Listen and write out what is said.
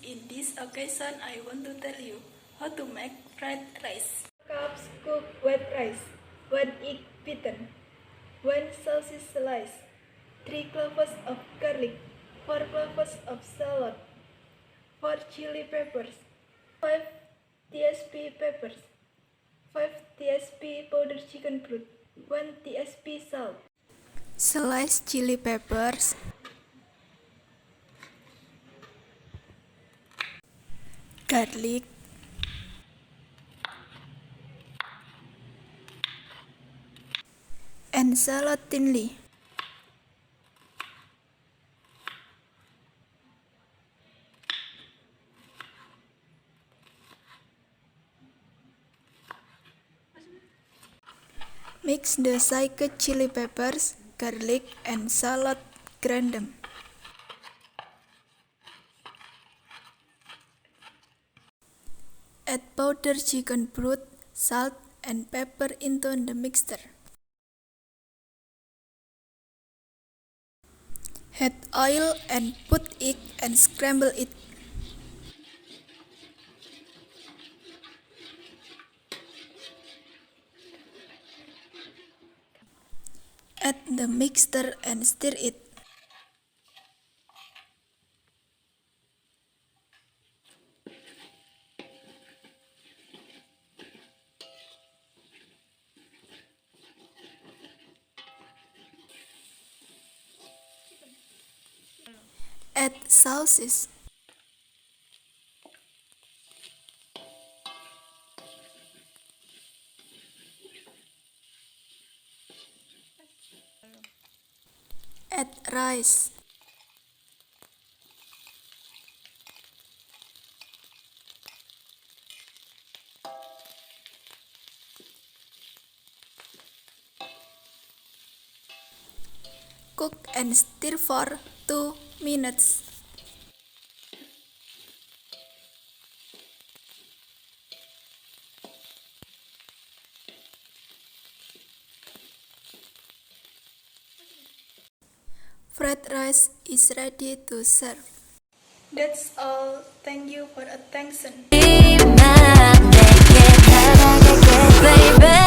In this occasion, I want to tell you how to make fried rice. 4 cups cooked white rice, 1 egg beaten, 1 sausage slice, 3 cloves of garlic, 4 cloves of shallot, 4 chili peppers, 5 tsp peppers, 5 tsp powdered chicken broth, 1 tsp salt. Slice chili peppers, garlic, and shallot thinly. Mix the shredded chili peppers, garlic, and shallot, grind them. Add powdered chicken broth, salt, and pepper into the mixture. Add oil and put egg and scramble it. Add the mixture and stir it. Add sauces. Add rice. Cook and stir for 2 minutes. Fried rice is ready to serve. That's all. Thank you for attention. Baby